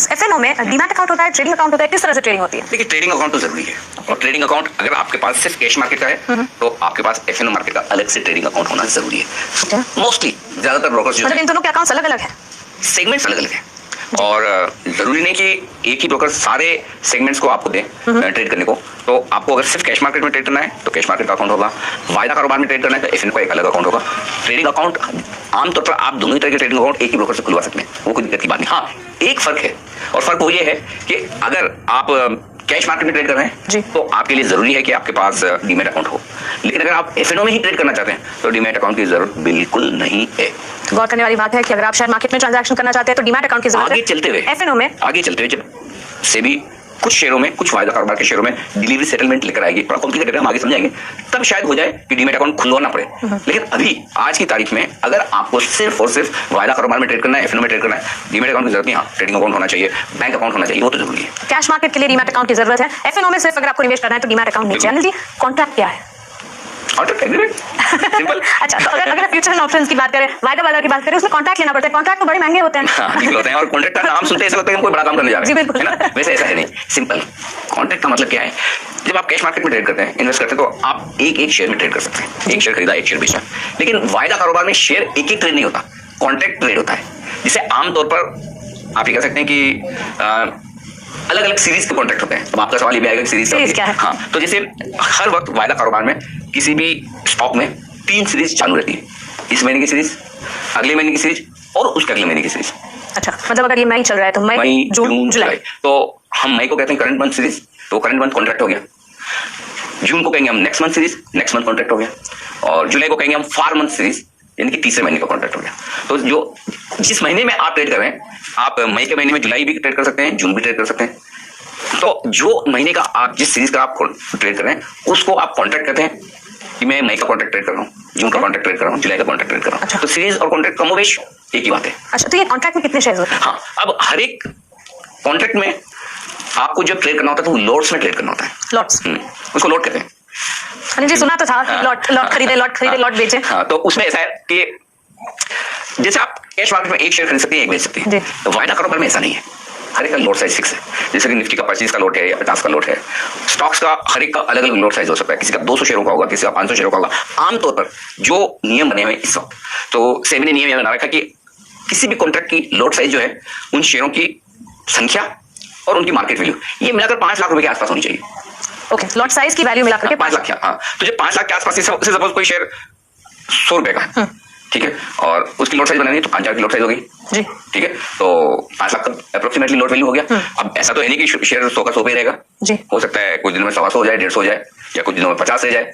F&O में demat account होता है, ट्रेडिंग अकाउंट होता है, किस तरह से ट्रेडिंग होती है? देखिए, ट्रेडिंग अकाउंट तो जरूरी है और ट्रेडिंग अकाउंट अगर आपके पास सिर्फ कैश मार्केट का है तो आपके पास एफएनओ मार्केट का अलग से ट्रेडिंग अकाउंट होना जरूरी है। मोस्टली ज्यादातर ब्रोकर्स जो मतलब इन दोनों के अकाउंट्स अलग अलग है, सेगमेंट्स अलग अलग है और जरूरी नहीं कि एक ही ब्रोकर सारे सेगमेंट्स को आपको दे ट्रेड करने को। तो आपको अगर सिर्फ कैश मार्केट में ट्रेड करना है तो कैश मार्केट का अकाउंट होगा, वायदा कारोबार में ट्रेड करना है तो एफएनओ का एक अलग अकाउंट होगा। ट्रेडिंग अकाउंट आमतौर पर आप दोनों ही तरह के ट्रेडिंग अकाउंट एक ही ब्रोकर से खुलवा सकते हैं, वो कोई दिक्कत की बात नहीं। हाँ, एक फर्क है और फर्क वो ये है कि अगर आप कैश मार्केट में ट्रेड कर रहे हैं तो आपके लिए जरूरी है कि आपके पास डीमैट अकाउंट हो, लेकिन अगर आप एफएनओ में ही ट्रेड करना चाहते हैं तो डीमैट अकाउंट की जरूरत बिल्कुल नहीं है। गौर करने वाली बात है कि अगर आप शेयर मार्केट में ट्रांजैक्शन करना चाहते हैं तो डीमैट अकाउंट की जरूरत है। आगे चलते हुए एफएनओ में आगे चलते हुए जब सेबी कुछ शेयरों में, कुछ वायदा कारोबार के शेयरों में डिलीवरी सेटलमेंट लेकर आएगी, थोड़ा कॉम्प्लिकेटेड है, हम आगे समझाएंगे, तब शायद हो जाए कि डीमैट अकाउंट खुलवाना पड़े। लेकिन अभी आज की तारीख में अगर आपको सिर्फ और सिर्फ वायदा कारोबार में ट्रेड करना है, एफएनओ में ट्रेड करना है, डीमैट अकाउंट की जरूरत नहीं। हाँ, ट्रेडिंग अकाउंट होना चाहिए, बैंक अकाउंट होना चाहिए, वो तो जरूरी है। कैश मार्केट के लिए डीमैट अकाउंट की जरूरत है, एफएनओ में सिर्फ अगर आपको निवेश करना है तो डीमैट अकाउंट नहीं चाहिए। जी, कॉन्ट्रैक्ट क्या है? Contract agreement, simple. अच्छा, तो अगर फ्यूचर एंड ऑप्शंस की बात करें, वायदा बाजार की बात करें, उसमें कॉन्ट्रैक्ट लेना पड़ता है। कॉन्ट्रैक्ट तो बड़े महंगे होते हैं। हाँ, ठीक होते हैं और कॉन्ट्रैक्ट का नाम सुनते ऐसा लगता है कि हम कोई बड़ा काम करने जा रहे हैं, है ना? वैसे ऐसा है नहीं, सिंपल। कॉन्ट्रैक्ट का मतलब क्या है? जब आप कैश मार्केट में ट्रेड करते हैं, इन्वेस्ट करते हैं, तो आप एक एक शेयर में ट्रेड कर सकते हैं, एक शेयर खरीदा, एक शेयर बेचा। लेकिन वायदा कारोबार में शेयर एक एक ट्रेड नहीं होता, कॉन्ट्रैक्ट ट्रेड होता है, जिसे आमतौर पर आप ये कह सकते हैं कि अलग अलग सीरीज के कॉन्ट्रैक्ट होते हैं। अब आपका सवाल ये भी आएगा कि सीरीज क्या है? हाँ, तो जैसे हर वक्त वायदा कारोबार में किसी भी स्टॉक में 3 सीरीज चालू रहती है, इस महीने की सीरीज, अगले महीने की सीरीज और उसके अगले महीने की सीरीज। अच्छा, मतलब अगर ये मई चल रहा है तो मई, जून, जुलाई, तो हम मई को कहते हैं करंट मंथ सीरीज, तो करंट मंथ कॉन्ट्रैक्ट हो गया। जून को कहेंगे हम next month series, next month contract हो गया। और जुलाई को कहेंगे हम फार मंथ सीरीज, यानी कि तीसरे महीने का कॉन्ट्रैक्ट हो गया। तो जो जिस महीने में आप ट्रेड कर रहे हैं, आप मई के महीने में जुलाई भी ट्रेड कर सकते हैं, जून भी ट्रेड कर सकते हैं। तो जो महीने का आप जिस सीरीज का आप ट्रेड कर रहे हैं उसको आप कॉन्ट्रैक्ट कहते हैं कि मैं मई का कॉन्ट्रैक्ट ट्रेड कर रहा हूँ, जून का कॉन्ट्रैक्ट ट्रेड कर रहा हूँ, जुलाई का कॉन्ट्रैक्ट ट्रेड कर रहा हूँ। अच्छा। तो सीरीज और कॉन्ट्रैक्ट कमोबेश एक ही बात है। अच्छा, तो ये कॉन्ट्रैक्ट में कितने शेयर्स होते हैं? हाँ, अब हर एक कॉन्ट्रैक्ट में आपको जब ट्रेड करना होता है तो वो लॉट्स में ट्रेड करना होता है। लॉट्स, उसको लॉट कहते हैं। जी, सुना तो था, लॉट खरीदे, लॉट बेचे। हाँ, तो उसमें ऐसा है कि जैसे आप कैश मार्केट में एक शेयर खरीद सकते हैं, एक बेच सकते हैं, तो वायदा कारोबार में ऐसा नहीं है। हर एक का लॉट साइज फिक्स है। जैसे कि निफ्टी का 25 का लॉट है या 50 का लॉट है, स्टॉक्स का हर एक का अलग अलग लॉट साइज हो सकता है। किसी का 200 शेयरों का होगा, किसी का 500 शेयरों का होगा। आमतौर पर जो नियम बने हुए इस वक्त, तो सेबी ने नियम बना रखा कि किसी भी कॉन्ट्रैक्ट की लॉट साइज जो है उन शेयरों की संख्या और उनकी मार्केट वैल्यू ये मिलाकर 5 लाख रुपए के आसपास होनी चाहिए। ओके, लॉट साइज की वैल्यू मिलाकर 5 लाख। हाँ, तो जब 5 लाख के आसपास से सपोज कोई शेयर 100 रुपए का है, ठीक है, और उसकी लॉट साइज बनानी है तो 5,000 की लॉट साइज हो गई जी, ठीक है, तो 5 लाख का अप्रोक्सीमेटली लॉट वैल्यू हो गया। अब ऐसा तो है नहीं कि शेयर 100 का 100 पे रहेगा जी, हो सकता है कुछ दिनों में 125 हो जाए, 150 हो जाए, या कुछ दिनों में 50 रह जाए,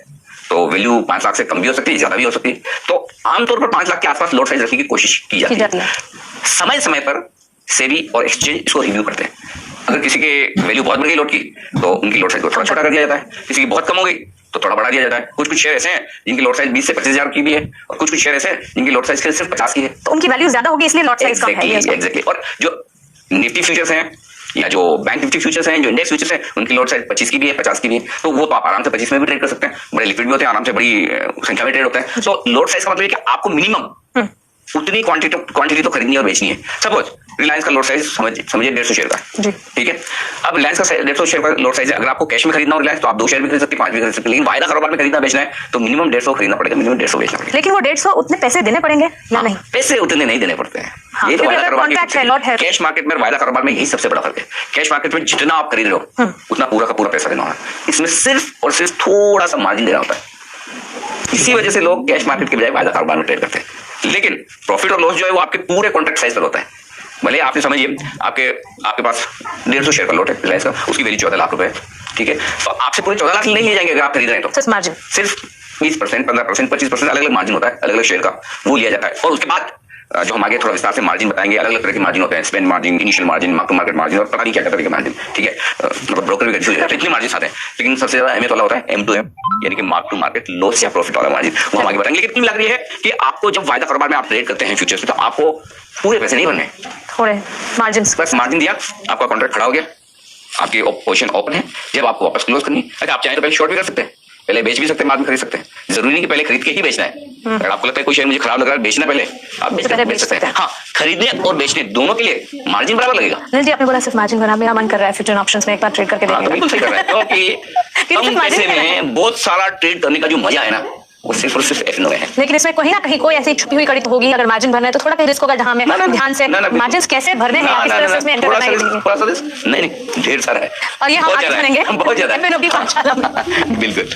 तो वैल्यू 5 लाख से कम भी हो सकती है, ज्यादा भी हो सकती है। तो आमतौर पर 5 लाख के आसपास लॉट साइज रखने की कोशिश की जाती है। समय समय पर सेबी और एक्सचेंज इसको रिव्यू करते हैं। अगर किसी के वैल्यू बहुत बढ़ गई लॉट की तो उनकी लॉट साइज को थोड़ा छोटा कर दिया जाता है, किसी की बहुत कम हो गई तो थोड़ा बढ़ा दिया जाता है। कुछ शेयर ऐसे हैं जिनकी लॉट साइज 20 से 25,000 की भी है और कुछ शेयर ऐसे हैं जिनकी लॉट साइज सिर्फ 50 की है, तो उनकी वैल्यू ज्यादा होगी, इसलिए लॉट साइज कम है। एग्जैक्टली। और जो निफ्टी फ्यूचर्स हैं या जो बैंक निफ्टी फ्यूचर्स हैं, जो इंडेक्स फ्यूचर्स हैं, उनकी लॉट साइज 25 की भी है, 50 की भी है, तो वो तो आप आराम से 25 में भी ट्रेड कर सकते हैं। बड़े लिक्विड भी होते हैं, आराम से बड़ी संख्या में ट्रेड होते हैं। तो लॉट साइज का मतलब है कि आपको मिनिमम उतनी क्वांटिटी तो खरीदनी और बेचनी है। सपोज रिलायंस का लॉट साइज समझिए 150 शेयर का है, ठीक है। अब रिलायंस का 150 शेयर का लॉट साइज है। अगर आपको कैश में खरीदना हो रिलायंस तो आप 2 शेयर भी खरीद सकते हैं, 5 भी खरीद सकते हैं, लेकिन वायदा कारोबार में खरीदना बेचना है तो मिनिमम 150 खरीदना पड़ेगा, मिनिमम 150 बेचना पड़ेगा। लेकिन वो 150 उतने पैसे देने पड़ेंगे या नहीं? पैसे उतने नहीं देने पड़ते हैं। ये तो वायदा कारोबार है, कैश मार्केट में वायदा कारोबार में यही सबसे बड़ा फर्क है। कैश मार्केट में जितना आप खरीद रहे हो उतना पूरा का पूरा पैसा देना होगा, इसमें सिर्फ और सिर्फ थोड़ा सा मार्जिन देना होता है। इसी वजह से लोग कैश मार्केट के बजाय वायदा कारोबार में ट्रेड करते हैं। लेकिन प्रॉफिट और लॉस जो है वो आपके पूरे कॉन्ट्रैक्ट साइज पर होता है। भले आपने समझिए आपके पास 150 शेयर का लॉट है रिलायंस का, उसकी वैल्यू 14 लाख रुपए है, ठीक है, तो आपसे पूरे 14 लाख नहीं ले जाएंगे अगर आप खरीद रहे हैं तो। सिर्फ मार्जिन, सिर्फ 20%, 15%, 25% अलग अलग मार्जिन होता है, अलग अलग शेयर का वो लिया जाता है। और उसके बाद जो हम आगे थोड़ा विस्तार से मार्जिन बताएंगे, अलग अलग तरह के मार्जिन होते हैं, spend margin, initial margin, mark to market margin और पता नहीं क्या क्या तरह के मार्जिन, ठीक है, मतलब ब्रोकर भी कंफ्यूज है, इतने मार्जिन आते हैं। लेकिन सबसे ज्यादा अहमियत वाला होता है M2M, यानी कि मार्क टू मार्केट लॉस या प्रॉफिट वाला मार्जिन, वो हम आगे बताएंगे। लेकिन इतनी लग रही है कि आपको जब वायदा कारोबार में आप ट्रेड करते हैं फ्यूचर्स में, तो आपको पूरे पैसे नहीं भरने, थोड़े मार्जिन, बस मार्जिन दिया, आपका कॉन्ट्रैक्ट खड़ा हो गया, आपकी पोजीशन ओपन है, जब आपको वापस क्लोज करनी है, आप चाहे तो पहले शॉर्ट भी कर सकते हैं, पहले बेच भी सकते हैं, बाद में खरीद सकते हैं। जरूरी नहीं कि पहले खरीद के ही बेचना है। अगर आपको लगता है कोई शेयर मुझे खराब लग रहा है बेचना, पहले आप बेच सकते हैं। हाँ, खरीदने और बेचने दोनों के लिए मार्जिन बराबर लगेगा। अनिल जी, आपने बोला सिर्फ मार्जिन बना, मेरा मन कर रहा है फ्यूचर ऑप्शंस में एक बार ट्रेड करके हाँ, तो देखने बिल्कुल सही कर रहा है, क्योंकि कम पैसे में बहुत सारा ट्रेड करने का जो मजा है ना, वो सिर्फ और सिर्फ एफएनओ में है। लेकिन इसमें कहीं ना कहीं कोई ऐसी छुपी हुई कड़ी तो होगी, अगर मार्जिन भरना है तो थोड़ा कहीं रिस्क होगा, जहां में ध्यान से मार्जिन कैसे भरने हैं, किस तरह से इसमें एंटर करना है। थोड़ा सा रिस्क नहीं, ढेर सारा है, और ये हम आगे सुनेंगे बहुत ज्यादा बिल्कुल।